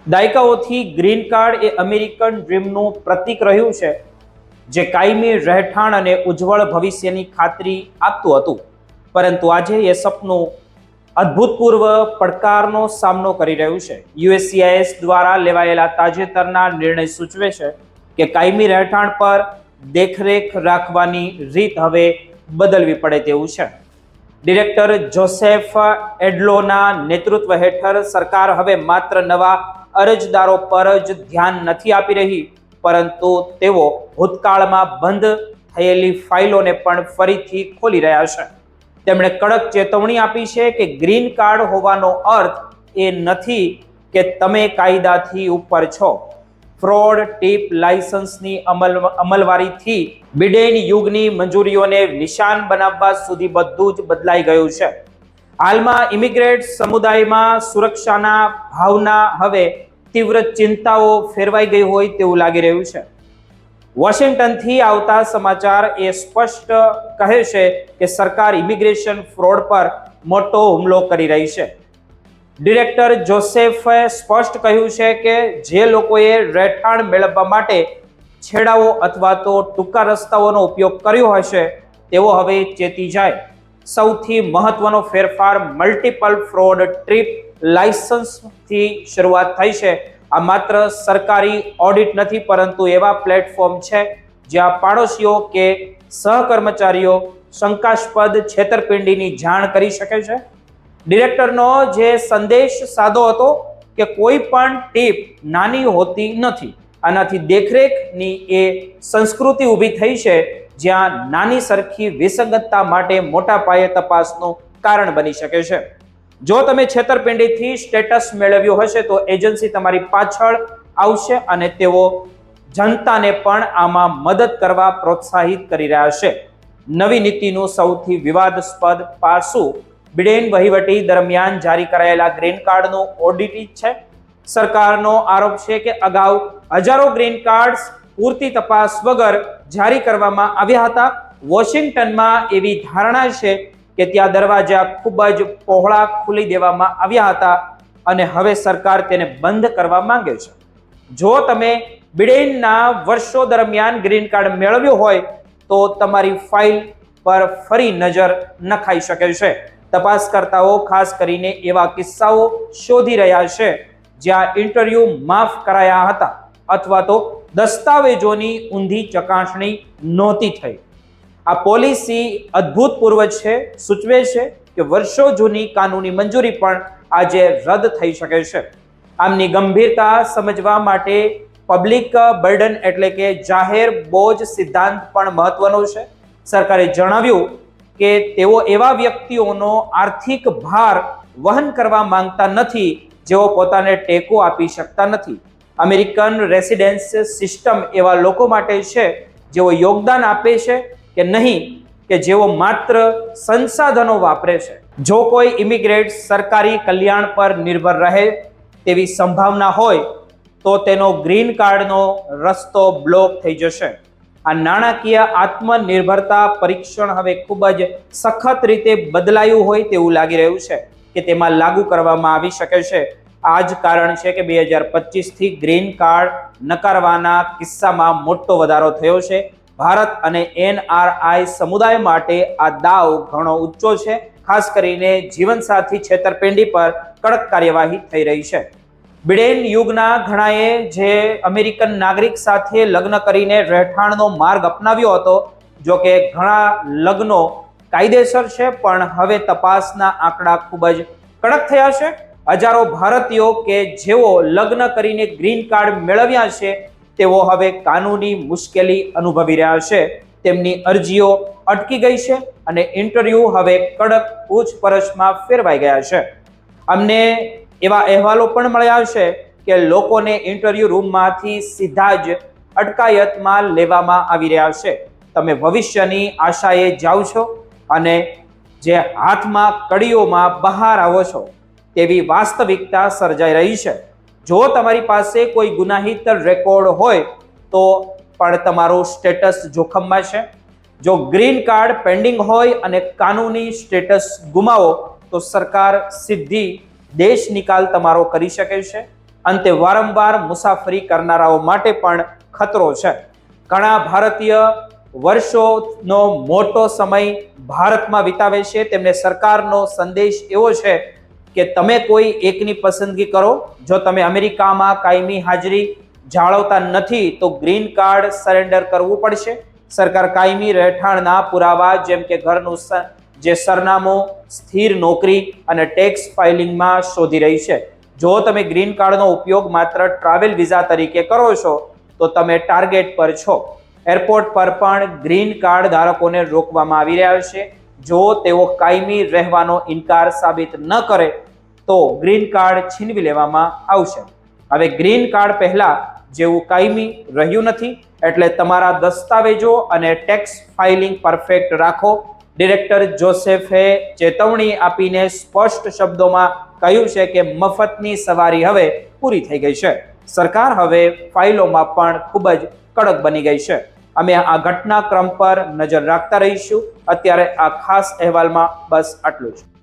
દાયકાઓથી green card એ American ડ્રીમનું પ્રતીક રહ્યું છે, જે કાયમી રહેઠાણ અને ઉજ્જવળ ભવિષ્યની ખાતરી આપતું હતું. પરંતુ આજે એ સપનું અભૂતપૂર્વ પડકારનો સામનો કરી રહ્યું છે. યુએસસીઆઈએસ દ્વારા લેવાયેલા તાજેતરના નિર્ણય સૂચવે છે કે કાયમી રહેઠાણ પર દેખરેખ રાખવાની રીત હવે બદલવી પડે તેવું છે. ડિરેક્ટર જોસેફ એડલોના નેતૃત્વ હેઠળ સરકાર હવે માત્ર નવા અરજદારો પર જ ધ્યાન નથી આપી રહી, પરંતુ તેઓ ભૂતકાળમાં બંધ થયેલી ફાઇલોને પણ ફરીથી ખોલી રહ્યા છે. તેમણે કડક ચેતવણી આપી છે કે ગ્રીન કાર્ડ હોવાનો અર્થ એ નથી કે તમે કાયદાથી ઉપર છો. ફ્રોડ ટીપ લાયસન્સની અમલવારીથી બિડેન યુગની મંજૂરીઓને નિશાન બનાવવા સુધી બધું જ બદલાઈ ગયું છે. હાલમાં ઇમિગ્રેન્ટ સમુદાયમાં સુરક્ષાના ભાવના હવે તીવ્ર ચિંતાઓ ફેરવાઈ ગઈ હોય તેવું લાગી રહ્યું છે. વોશિંગ્ટનથી આવતા સમાચાર એ સ્પષ્ટ કહે છે કે સરકાર ઇમિગ્રેશન ફ્રોડ પર મોટો હુમલો કરી રહી છે. ડિરેક્ટર જોસેફે સ્પષ્ટ કહ્યું છે કે જે લોકોએ રહેઠાણ મેળવવા માટે છેડાઓ અથવા તો ટૂંકા રસ્તાઓનો ઉપયોગ કર્યો હશે તેઓ હવે ચેતી જાય. સૌથી મહત્વનો ફેરફાર મલ્ટિપલ ફ્રોડ ટ્રીપ લાયસન્સથી શરૂઆત થઈ છે. આ માત્ર સરકારી ઓડિટ નથી, પરંતુ એવા પ્લેટફોર્મ છે જ્યાં પાડોશીઓ કે સહકર્મચારીઓ શંકાસ્પદ છેતરપિંડીની જાણ કરી શકે છે. ડિરેક્ટરનો જે સંદેશ સાદો હતો કે કોઈ પણ ટીપ નાની હોતી નથી. આનાથી દેખરેખની એ સંસ્કૃતિ ઊભી થઈ છે જ્યાં નાની સરખી વિસંગતતા માટે મોટા પાયે તપાસનું કારણ બની શકે છે. જો તમે છેતરપિંડીથી સ્ટેટસ મેળવ્યું હશે તો એજન્સી તમારી પાછળ આવશે અને તેઓ જનતાને પણ આમાં મદદ કરવા પ્રોત્સાહિત કરી રહ્યા છે. નવી નીતિનું સૌથી વિવાદાસ્પદ પાસું બિડેન વહીવટી દરમિયાન જારી કરાયેલા ગ્રીન કાર્ડનું ઓડિટ છે. સરકારનો આરોપ છે કે અગાઉ હજારો ગ્રીન કાર્ડ્સ પૂરતી તપાસ વગર જારી કરવામાં આવ્યા હતા. વોશિંગ્ટનમાં એવી ધારણા છે કે ત્યાં દરવાજા ખૂબ જ પહોળા ખોલી દેવામાં આવ્યા હતા અને હવે સરકાર તેને બંધ કરવા માંગે છે. જો તમે બિડેનના વર્ષો દરમિયાન ગ્રીન કાર્ડ મેળવ્યો હોય તો તમારી ફાઇલ પર ફરી નજર નખાઈ શકે છે. તપાસકર્તાઓ ખાસ કરીને એવા કિસ્સાઓ શોધી રહ્યા છે જ્યાં ઇન્ટરવ્યુ માફ કરાયા હતા અથવા તો દસ્તાવેજોની ઊંધી ચકાસણી નહોતી થઈ. આ પોલિસી અભૂતપૂર્વ છે, સૂચવે છે કે વર્ષો જૂની કાનૂની મંજૂરી પણ આજે રદ થઈ શકે છે. આમની ગંભીરતા સમજવા માટે પબ્લિક બર્ડન એટલે કે જાહેર બોજ સિદ્ધાંત પણ મહત્વનો છે. સરકારે જણાવ્યું કે તેઓ એવા વ્યક્તિઓનો આર્થિક ભાર વહન કરવા માંગતા નથી જેઓ પોતાને ટેકો આપી શકતા નથી. અમેરિકન રેસિડેન્સ સિસ્ટમ એવા લોકો માટે છે જેઓ યોગદાન આપે છે કે નહીં કે જેઓ માત્ર સંસાધનો વાપરે છે. જો કોઈ ઇમિગ્રેન્ટ સરકારી કલ્યાણ પર નિર્ભર રહે તેવી સંભાવના હોય તો તેનો ગ્રીન કાર્ડનો રસ્તો બ્લોક થઈ જશે. આ નાણાકીય આત્મનિર્ભરતા પરીક્ષણ હવે ખૂબ જ સખત રીતે બદલાયું હોય તેવું લાગી રહ્યું છે કે તેમાં લાગુ કરવામાં આવી શકે છે. આ જ કારણ છે કે 2025થી ગ્રીન કાર્ડ નકારવાના કિસ્સામાં મોટો વધારો થયો છે. ભારત અને એનઆરઆઈ સમુદાય માટે આ દાવ ઘણો ઊંચો છે. ખાસ કરીને જીવનસાથી છેતરપિંડી પર કડક કાર્યવાહી થઈ રહી છે. બિડેન યુગના ઘણાએ જે અમેરિકન નાગરિક સાથે લગ્ન કરીને રહેઠાણનો માર્ગ અપનાવ્યો હતો. જો કે ઘણા લગ્નો કાયદેસર છે, પણ હવે તપાસના આંકડા ખૂબ જ કડક થયા છે. હજારો ભારતીયો કે જેઓ લગ્ન કરીને ગ્રીન કાર્ડ મેળવ્યા છે તેઓ હવે કાનૂની મુશ્કેલી અનુભવી રહ્યા છે. તેમની અરજીઓ અટકી ગઈ છે અને ઇન્ટરવ્યુ હવે કડક પૂછપરછમાં ફેરવાઈ ગયા છે. અમને એવા અહેવાલો પણ મળ્યા છે કે લોકોને ઇન્ટરવ્યુ રૂમમાંથી સીધા જ અટકાયતમાં લેવામાં આવી રહ્યા છે. તમે ભવિષ્યની આશાએ જાઓ છો અને જે હાથમાં કડીઓમાં બહાર આવો છો તેવી વાસ્તવિકતા સર્જાઈ રહી છે. જો તમારી પાસે કોઈ ગુનાહિત રેકોર્ડ હોય તો પણ તમારું સ્ટેટસ જોખમમાં છે. જો ગ્રીન કાર્ડ પેન્ડિંગ હોય અને કાનૂની સ્ટેટસ ગુમાવો તો સરકાર સીધી દેશ નિકાલ તમારો કરી શકે છે. અંતે વારંવાર મુસાફરી કરનારાઓ માટે પણ ખતરો છે. ઘણા ભારતીય વર્ષોનો મોટો સમય ભારતમાં વિતાવે છે. તેમને સરકારનો સંદેશ એવો છે કે તમે કોઈ એકની પસંદગી કરો. જો તમે અમેરિકામાં કાયમી હાજરી જાળવતા નથી તો ગ્રીન કાર્ડ સરેન્ડર કરવું પડશે. સરકાર કાયમી રહેઠાણના પુરાવા જેમ કે ઘરનું જે સરનામું, સ્થિર નોકરી અને ટેક્સ ફાઇલિંગમાં શોધી રહી છે. જો તમે ગ્રીન કાર્ડનો ઉપયોગ માત્ર ટ્રાવેલ વિઝા તરીકે કરો છો તો તમે ટાર્ગેટ પર છો. એરપોર્ટ પર પણ ગ્રીન કાર્ડ ધારકોને રોકવામાં આવી રહ્યા છે. જો તેઓ કાયમી રહેવાનો ઇનકાર સાબિત ન કરે તો ગ્રીન કાર્ડ છીનવી લેવામાં આવશે. હવે ગ્રીન કાર્ડ પહેલા જેવું કાયમી રહ્યું નથી, એટલે તમારા દસ્તાવેજો અને ટેક્સ ફાઇલિંગ પરફેક્ટ રાખો. ડિરેક્ટર જોસેફે ચેતવણી આપીને સ્પષ્ટ શબ્દોમાં કહ્યું છે કે મફતની સવારી હવે પૂરી થઈ ગઈ છે. સરકાર હવે ફાઇલોમાં પણ ખૂબ જ કડક બની ગઈ છે. અમે આ ઘટનાક્રમ પર નજર રાખતા રહીશું. અત્યારે આ ખાસ અહેવાલમાં બસ આટલું જ.